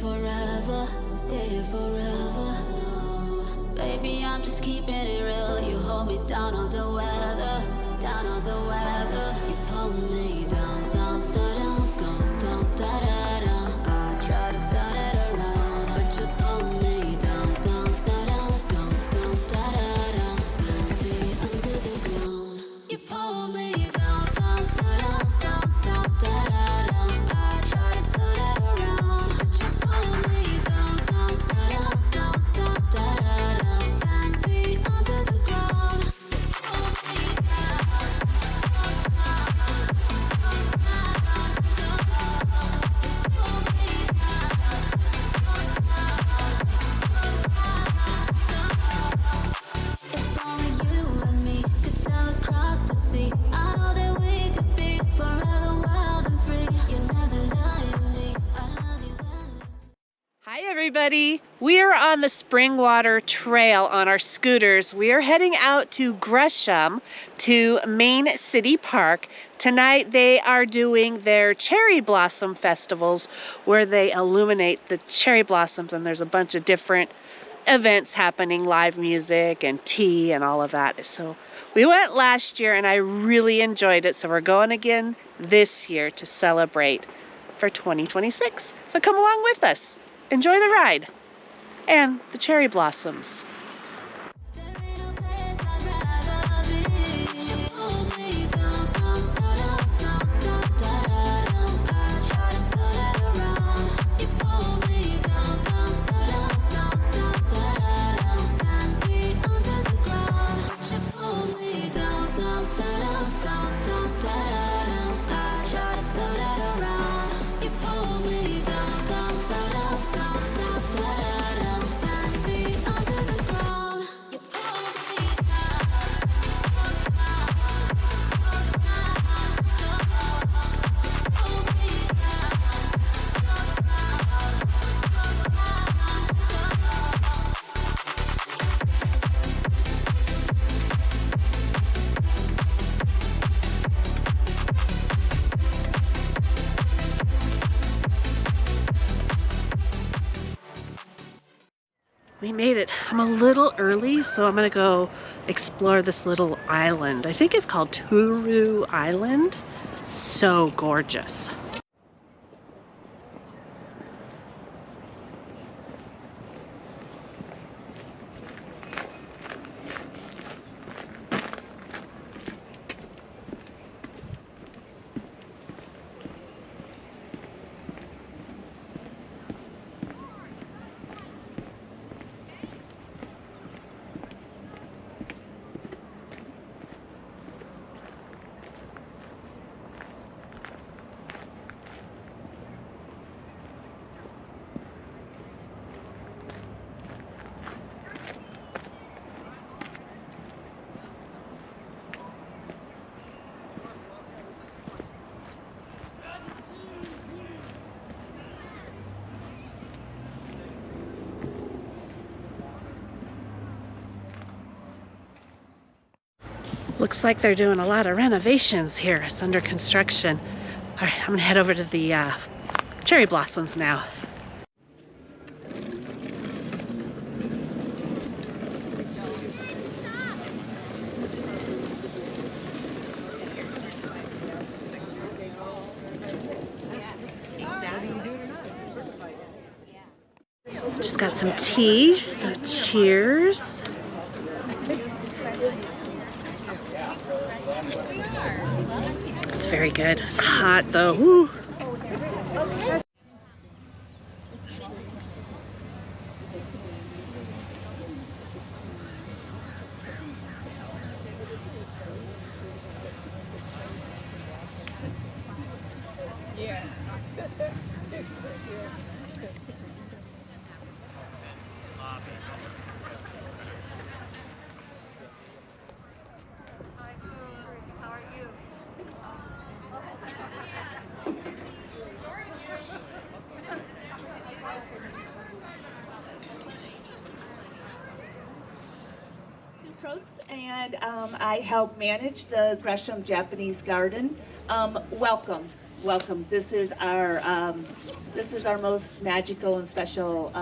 forever, stay here forever. Baby, I'm just keeping it real. You hold me down on the weather, down on the weather. You pull me down, down, down, down, down, down, down. I try to turn it around, but you pull me down, down, down, down, down, down, down. 10 feet under the ground. You pull me down, down, down, down, down, down, down. I try to turn it around, but you pull me down, down, down, down, down, down, down. 10 feet under the ground. Pull me down, if only you and me could sail across the sea. I know that we could be forever wild and free. You never lie to me. I love you endlessly. Hi everybody! We are on the Springwater Trail on our scooters. We are heading out to Gresham to Main City Park. Tonight they are doing their cherry blossom festivals where they illuminate the cherry blossoms, and there's a bunch of different events happening, live music and tea and all of that. So we went last year and I really enjoyed it, so we're going again this year to celebrate for 2026. So come along with us. Enjoy the ride and the cherry blossoms. There ain't no place I'd rather be. You pull me down, down, down, down, down, down, down. I try to turn it around. You pull me down, down, down, down, down, down, down. 10 feet under the ground. You pull me down, down, down, down, down, down, down. I try to turn it around. You pull me down, down, down, down, down, down, down. 10 feet under the ground. You pull me down, We made it. I'm a little early, so I'm gonna go explore this little island. I think it's called Turu Island. So gorgeous. Looks like they're doing a lot of renovations here. It's under construction. All right, I'm gonna head over to the cherry blossoms now. Just got some tea, so cheers. It's very good. It's hot though. Woo. And I help manage the Gresham Japanese Garden. Welcome. welcome. This is our most magical and special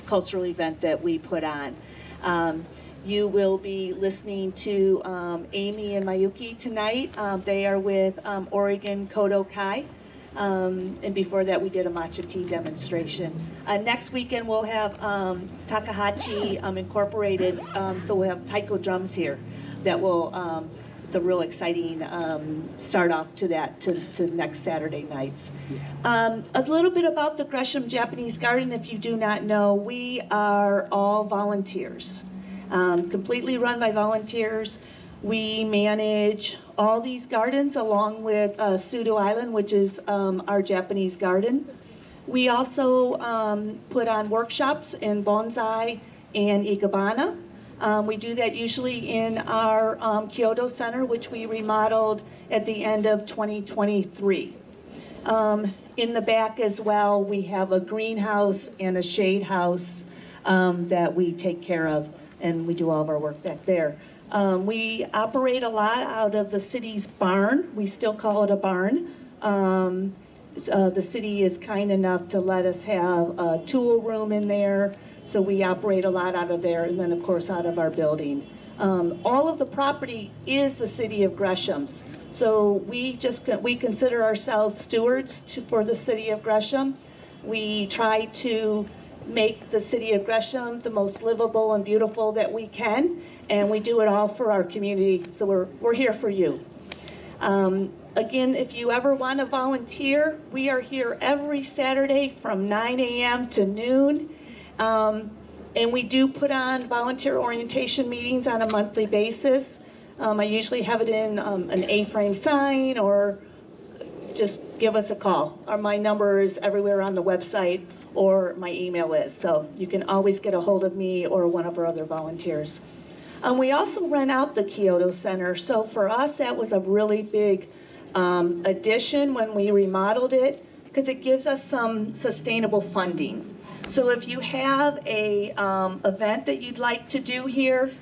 cultural event that we put on. You will be listening to Amy and Mayuki tonight. They are with Oregon Kodo Kai. And before that, we did a matcha tea demonstration. Next weekend, we'll have Takahashi Incorporated, so we'll have taiko drums here that will, it's a real exciting start off to that, to next Saturday nights. A little bit about the Gresham Japanese Garden, if you do not know, we are all volunteers, completely run by volunteers. We manage all these gardens along with Sudo Island, which is our Japanese garden. We also put on workshops in bonsai and ikebana. We do that usually in our Kyoto Center, which we remodeled at the end of 2023. In the back as well, we have a greenhouse and a shade house that we take care of, and we do all of our work back there. We operate a lot out of the city's barn. We still call it a barn. The city is kind enough to let us have a tool room in there, so we operate a lot out of there, and then of course out of our building. All of the property is the city of Gresham's, so we consider ourselves stewards for the city of Gresham. We try to make the city of Gresham the most livable and beautiful that we can, and we do it all for our community, so we're here for you. Again, if you ever want to volunteer, we are here every Saturday from 9 a.m. to noon, and we do put on volunteer orientation meetings on a monthly basis. I usually have it in an A-frame sign, or just give us a call. My number is everywhere on the website, or my email is, so you can always get a hold of me or one of our other volunteers. We also rent out the Kyoto Center, so for us that was a really big addition when we remodeled it, because it gives us some sustainable funding. So if you have a event that you'd like to do here,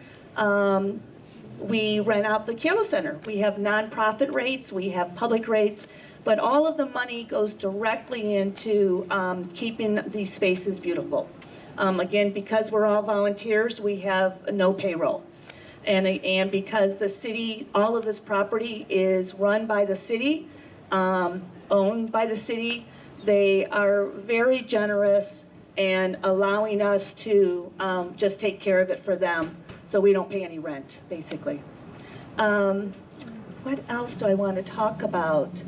we rent out the Kyoto Center. We have nonprofit rates, we have public rates, but all of the money goes directly into keeping these spaces beautiful. Again, because we're all volunteers, we have no payroll. And because the city, all of this property is run by the city, owned by the city, they are very generous and allowing us to just take care of it for them, so we don't pay any rent, basically. What else do I want to talk about?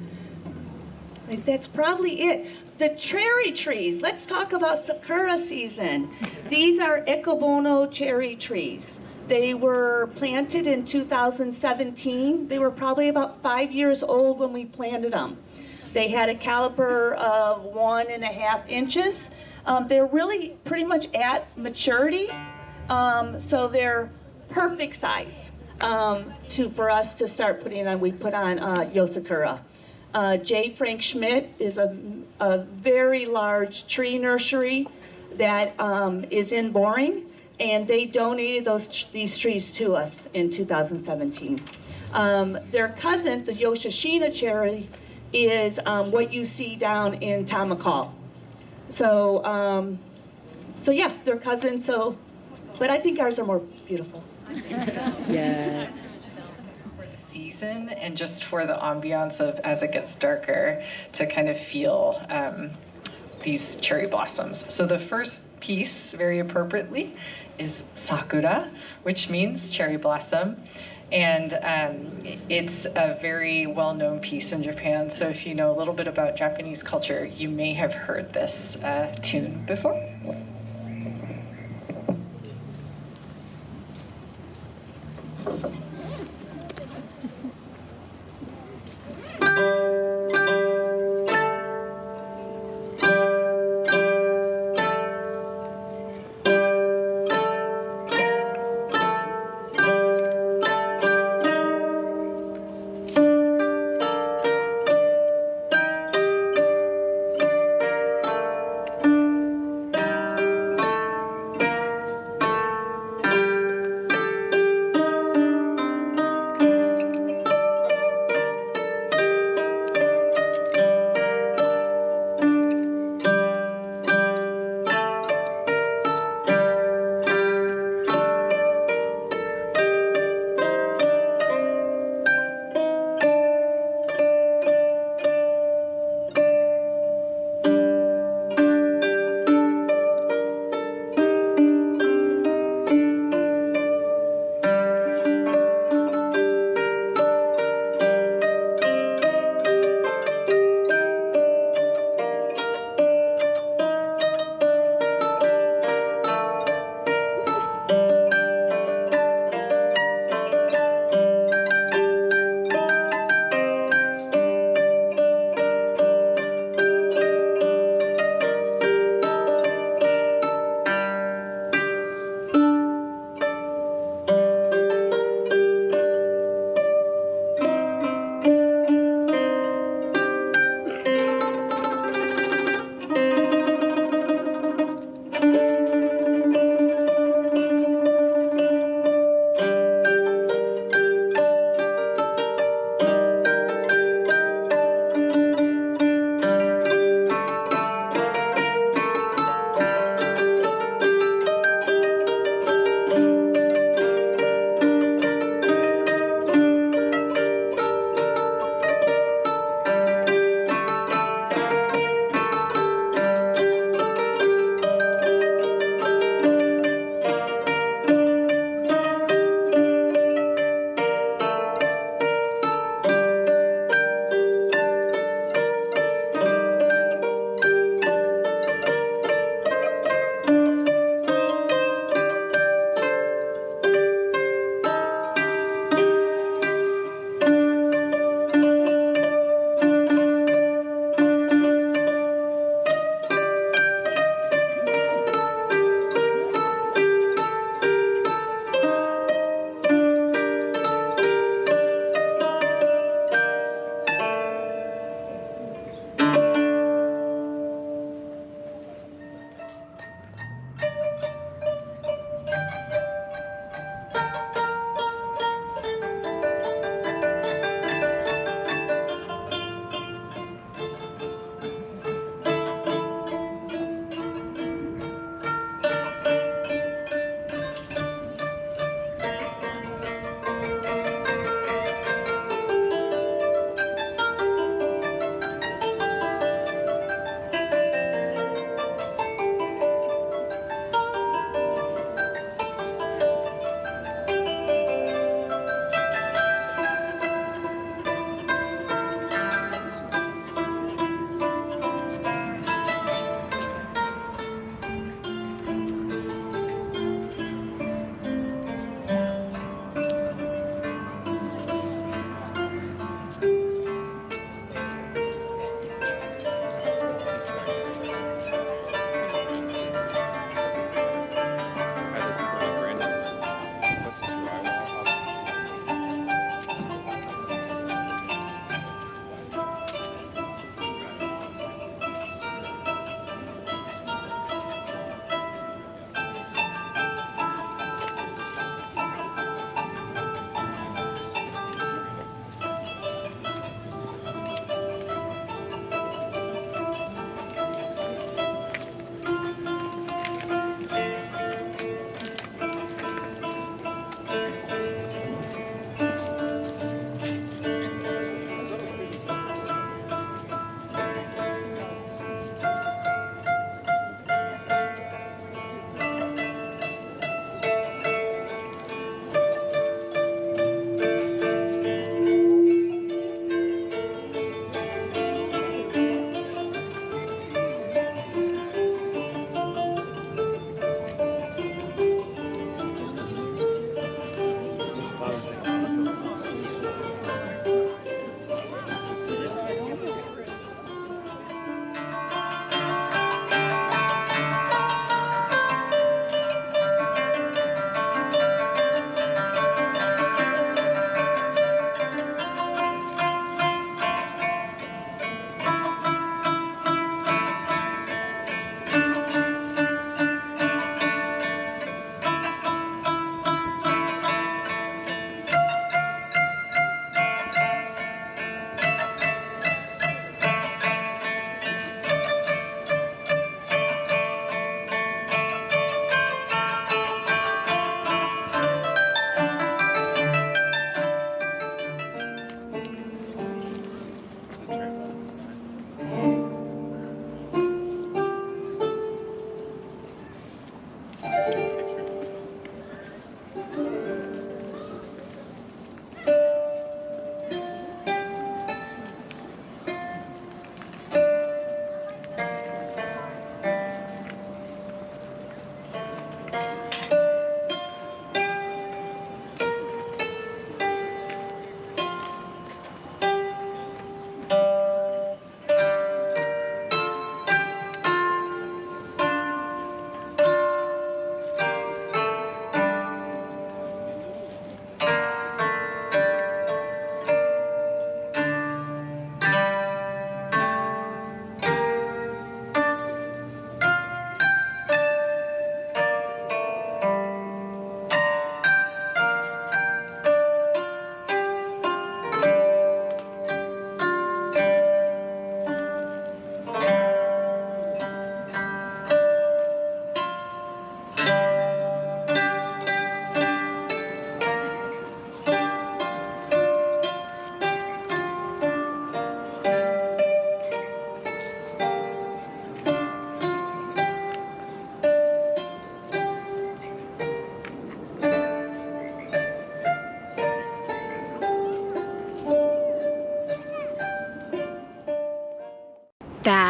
That's probably it. The cherry trees. Let's talk about Sakura season. These are Ikobono cherry trees. They were planted in 2017. They were probably about 5 years old when we planted them. They had a caliber of 1.5 inches. They're really pretty much at maturity, so they're perfect size for us to start putting on. We put on Yozakura. J. Frank Schmidt is a very large tree nursery that is in Boring, and they donated these trees to us in 2017. Their cousin, the Yoshishina cherry, is what you see down in Tamakal. So, yeah, they're cousins. So, but I think ours are more beautiful. Yes. Season, and just for the ambiance of as it gets darker, to kind of feel these cherry blossoms. So the first piece, very appropriately, is sakura, which means cherry blossom. And it's a very well-known piece in Japan. So if you know a little bit about Japanese culture, you may have heard this tune before.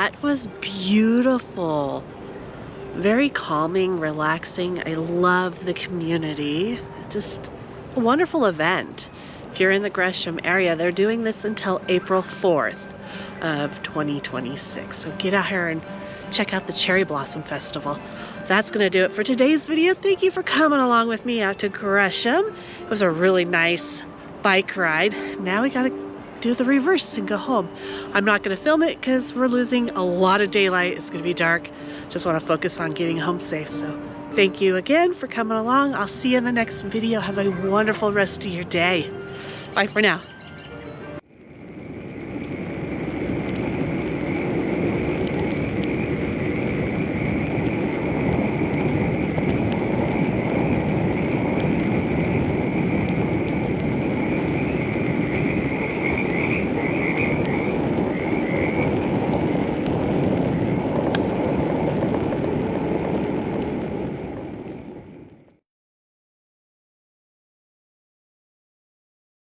That was beautiful. Very calming, relaxing. I love the community. Just a wonderful event. If you're in the Gresham area, they're doing this until April 4th of 2026. So get out here and check out the Cherry Blossom Festival. That's gonna do it for today's video. Thank you for coming along with me out to Gresham. It was a really nice bike ride. Now we gotta do the reverse and go home. I'm not gonna film it because we're losing a lot of daylight. It's gonna be dark. Just wanna focus on getting home safe. So thank you again for coming along. I'll see you in the next video. Have a wonderful rest of your day. Bye for now.